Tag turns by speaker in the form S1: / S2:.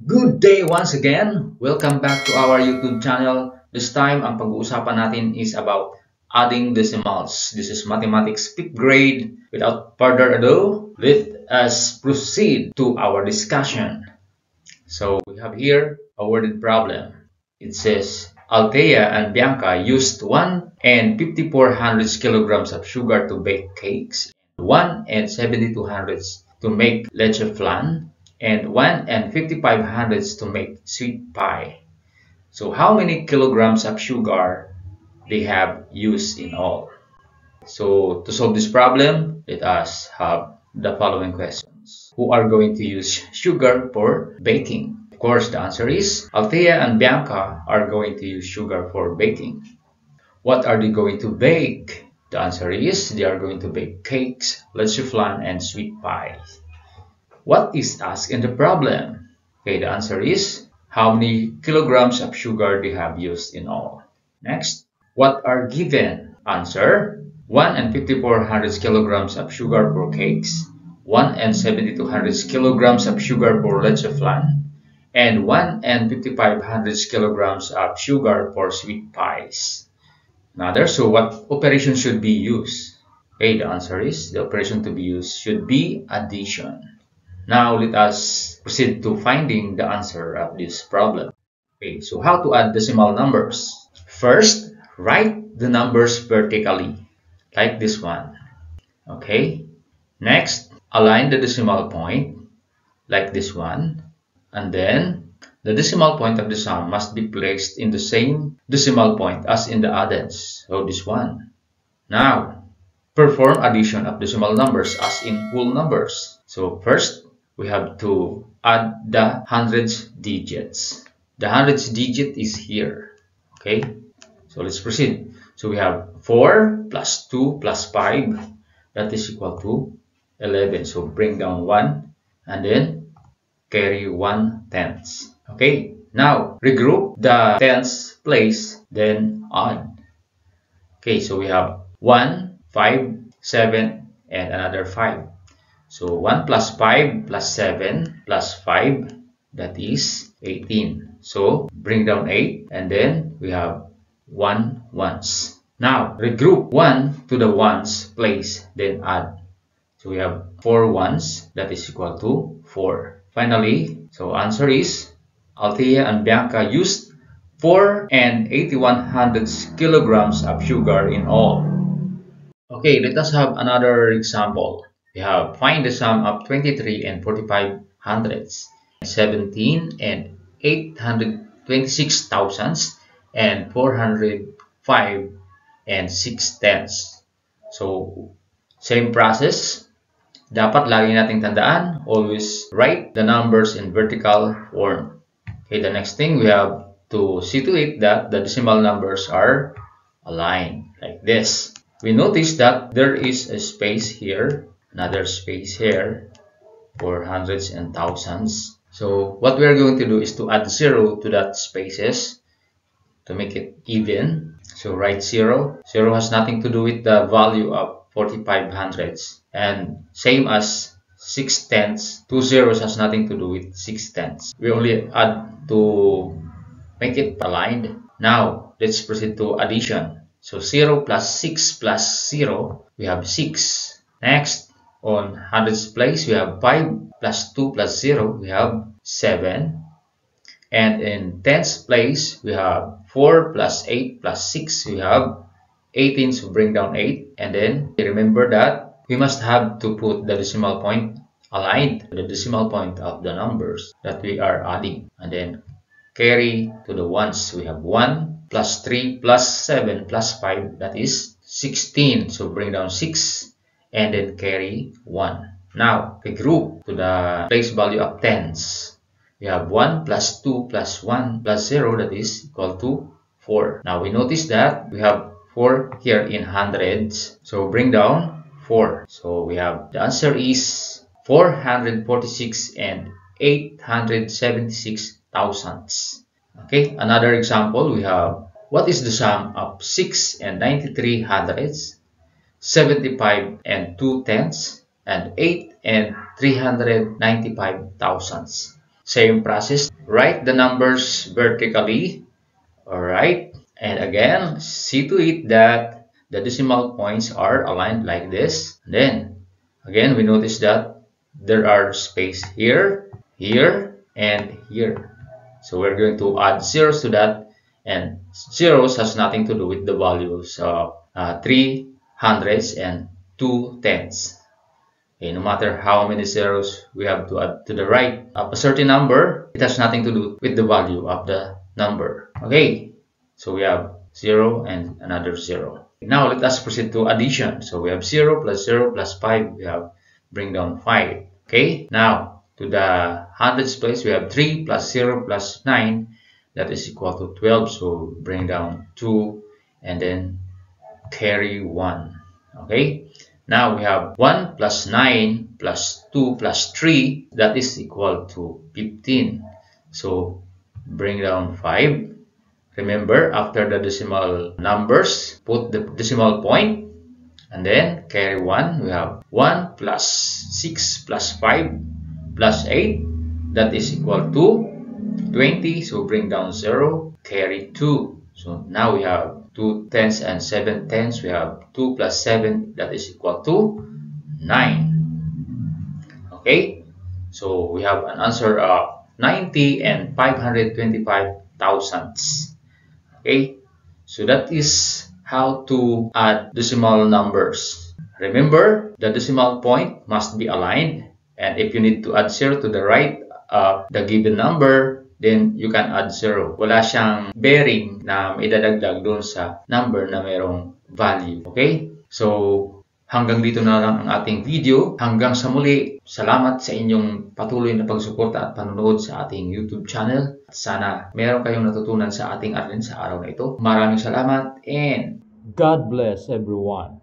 S1: Good day once again. Welcome back to our YouTube channel. This time, ang pag-uusapan natin is about adding decimals. This is Mathematics 5th grade. Without further ado, let us proceed to our discussion. So, we have here a worded problem. It says, Althea and Bianca used 1 and 5400 kilograms of sugar to bake cakes, 1 and 7200 to make leche flan, and 1 and 5500 to make sweet pie. So how many kilograms of sugar they have used in all? So to solve this problem, let us have the following questions. Who are going to use sugar for baking? Of course, the answer is Althea and Bianca are going to use sugar for baking. What are they going to bake? The answer is they are going to bake cakes, leche flan, and sweet pies. What is asked in the problem? Okay, the answer is how many kilograms of sugar they have used in all. Next, what are given? Answer, 1 and 5400 kilograms of sugar for cakes, 1 and 7200 kilograms of sugar for leche flan, and 1 and 5500 kilograms of sugar for sweet pies. Another, so what operation should be used? Okay, the answer is the operation to be used should be addition. Now let us proceed to finding the answer of this problem. Okay, so how to add decimal numbers? First, write the numbers vertically, like this one. Okay. Next, align the decimal point, like this one. And then, the decimal point of the sum must be placed in the same decimal point as in the addends. So this one. Now, perform addition of decimal numbers as in whole numbers. So first, we have to add the hundreds digits. The hundreds digit is here. Okay, so let's proceed. So we have 4 plus 2 plus 5, that is equal to 11. So bring down 1 and then carry 1/10. Okay, now regroup the tens place, then add. Okay, so we have 1, 5, 7, and another 5. So 1 plus 5 plus 7 plus 5, that is 18. So bring down 8 and then we have 1 ones. Now regroup 1 to the ones place, then add. So we have 4 ones, that is equal to 4. Finally, so answer is Althea and Bianca used 4 and 8100 kilograms of sugar in all. Okay, let us have another example. We have find the sum of 23 and 45 hundredths, 17 and 826 thousandths, and 405 and 6 tenths. So, same process. Dapat lagi nating tandaan, always write the numbers in vertical form. Okay, the next thing we have to see to it that the decimal numbers are aligned like this. We notice that there is a space here, another space here for hundreds and thousands. So what we are going to do is to add 0 to that spaces to make it even. So write 0. 0 has nothing to do with the value of 45 hundredths. And same as 6 tenths, 2 zeros has nothing to do with 6 tenths. We only add to make it aligned. Now let's proceed to addition. So 0 plus 6 plus 0, we have 6. Next, on hundreds place, we have 5 plus 2 plus 0, we have 7. And in tens place, we have 4 plus 8 plus 6, we have 18. So bring down 8. And then remember that we must have to put the decimal point aligned to the decimal point of the numbers that we are adding. And then carry to the ones. We have 1 plus 3 plus 7 plus 5, that is 16. So bring down 6 and then carry 1. Now regroup to the place value of tens. We have 1 plus 2 plus 1 plus 0, that is equal to 4. Now we notice that we have 4 here in hundreds. So bring down 4. So we have the answer is 446 and 876 thousandths. Okay, another example, we have what is the sum of 6 and 93 hundredths, 75 and 2 tenths, and 8 and 395 thousandths. Same process. Write the numbers vertically. Alright. And again, see to it that the decimal points are aligned like this. Then, again, we notice that there are space here, here, and here. So we're going to add zeros to that. And zeros has nothing to do with the values of 3 hundreds and 2 tenths. Okay, no matter how many zeros we have to add to the right of a certain number, it has nothing to do with the value of the number. Okay, so we have 0 and another 0. Now let us proceed to addition. So we have 0 plus 5, we have bring down 5. Okay, now to the hundreds place, we have 3 plus 0 plus 9, that is equal to 12. So bring down 2 and then carry 1. Okay, now we have 1 plus 9 plus 2 plus 3, that is equal to 15. So bring down 5. Remember, after the decimal numbers, put the decimal point and then carry 1. We have 1 plus 6 plus 5 plus 8, that is equal to 20. So bring down 0, carry 2. So now we have 2 tenths and 7 tenths. We have 2 plus 7, that is equal to 9. Okay, so we have an answer of 90 and 525 thousandths. Okay, so that is how to add decimal numbers. Remember, the decimal point must be aligned, and if you need to add 0 to the right of the given number, then you can add 0. Wala siyang bearing na idadagdag doon sa number na mayroong value. Okay? So, hanggang dito na lang ang ating video. Hanggang sa muli, salamat sa inyong patuloy na pagsuporta at panonood sa ating YouTube channel. At sana meron kayong natutunan sa ating aralin sa araw na ito. Maraming salamat and God bless everyone.